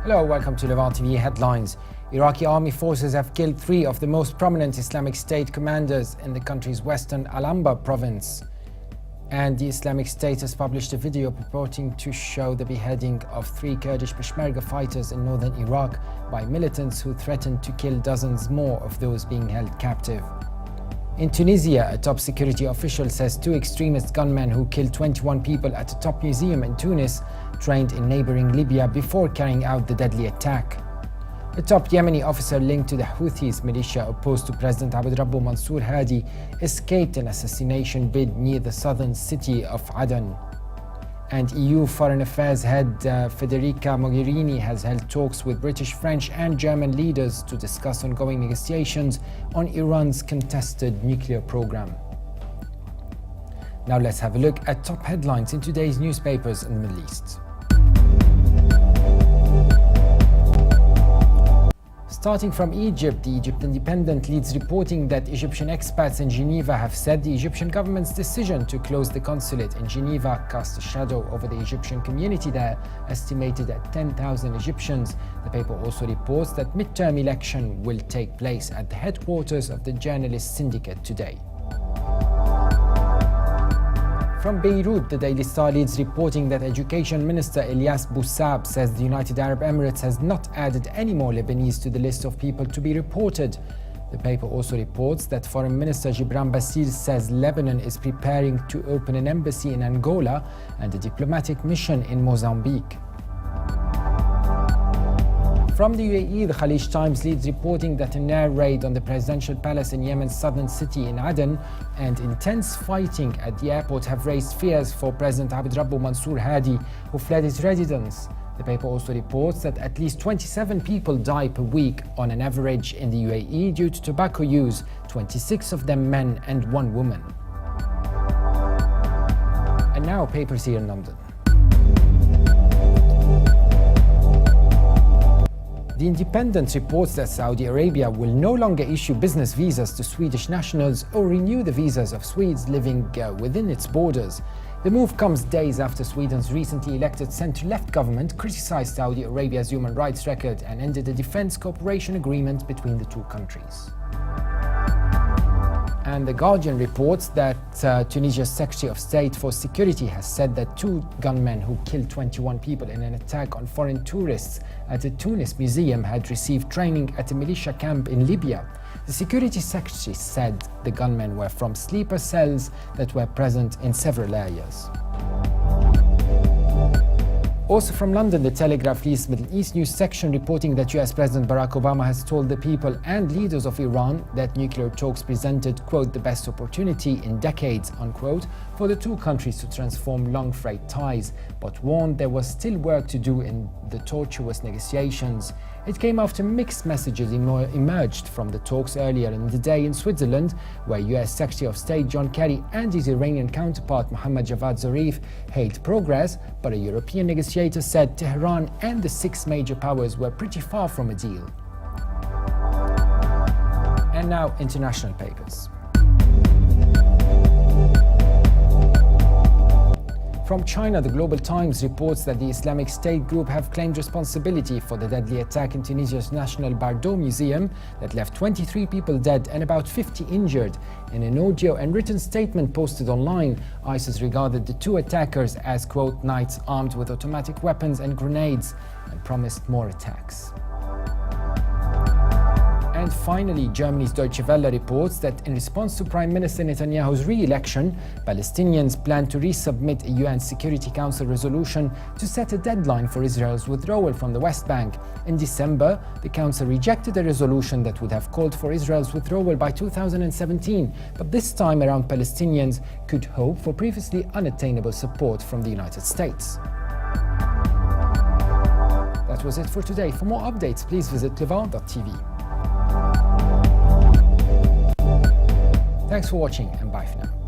Hello, welcome to Levant TV Headlines. Iraqi army forces have killed 3 of the most prominent Islamic State commanders in the country's western al-Anbar province. And the Islamic State has published a video purporting to show the beheading of 3 Kurdish Peshmerga fighters in northern Iraq by militants who threatened to kill dozens more of those being held captive. In Tunisia, a top security official says 2 extremist gunmen who killed 21 people at a top museum in Tunis trained in neighboring Libya before carrying out the deadly attack. A top Yemeni officer linked to the Houthis militia opposed to President Abdrabbu Mansour Hadi escaped an assassination bid near the southern city of Aden. And EU Foreign Affairs head Federica Mogherini has held talks with British, French and German leaders to discuss ongoing negotiations on Iran's contested nuclear program. Now let's have a look at top headlines in today's newspapers in the Middle East. Starting from Egypt, the Egypt Independent leads reporting that Egyptian expats in Geneva have said the Egyptian government's decision to close the consulate in Geneva cast a shadow over the Egyptian community there, estimated at 10,000 Egyptians. The paper also reports that midterm election will take place at the headquarters of the journalist syndicate today. From Beirut, the Daily Star leads reporting that Education Minister Elias Boussab says the United Arab Emirates has not added any more Lebanese to the list of people to be reported. The paper also reports that Foreign Minister Gibran Basir says Lebanon is preparing to open an embassy in Angola and a diplomatic mission in Mozambique. From the UAE, the Khalij Times leads reporting that an air raid on the presidential palace in Yemen's southern city in Aden and intense fighting at the airport have raised fears for President Abdrabbu Mansour Hadi, who fled his residence. The paper also reports that at least 27 people die per week on an average in the UAE due to tobacco use, 26 of them men and 1 woman. And now papers here in London. The Independent reports that Saudi Arabia will no longer issue business visas to Swedish nationals or renew the visas of Swedes living within its borders. The move comes days after Sweden's recently elected centre-left government criticized Saudi Arabia's human rights record and ended a defense cooperation agreement between the 2 countries. And The Guardian reports that Tunisia's Secretary of State for Security has said that 2 gunmen who killed 21 people in an attack on foreign tourists at a Tunis museum had received training at a militia camp in Libya. The Security Secretary said the gunmen were from sleeper cells that were present in several areas. Also from London, the Telegraph leads Middle East news section reporting that US President Barack Obama has told the people and leaders of Iran that nuclear talks presented, quote, the best opportunity in decades, unquote, for the 2 countries to transform long frayed ties, but warned there was still work to do in the tortuous negotiations. It came after mixed messages emerged from the talks earlier in the day in Switzerland, where US Secretary of State John Kerry and his Iranian counterpart Mohammad Javad Zarif hailed progress, but a European negotiator said Tehran and the 6 major powers were pretty far from a deal. And now, international papers. From China, the Global Times reports that the Islamic State group have claimed responsibility for the deadly attack in Tunisia's National Bardo Museum that left 23 people dead and about 50 injured. In an audio and written statement posted online, ISIS regarded the 2 attackers as, quote, knights armed with automatic weapons and grenades, and promised more attacks. And finally, Germany's Deutsche Welle reports that in response to Prime Minister Netanyahu's re-election, Palestinians plan to resubmit a UN Security Council resolution to set a deadline for Israel's withdrawal from the West Bank. In December, the Council rejected a resolution that would have called for Israel's withdrawal by 2017, but this time around Palestinians could hope for previously unattainable support from the United States. That was it for today. For more updates, please visit levant.tv. Thanks for watching and bye for now.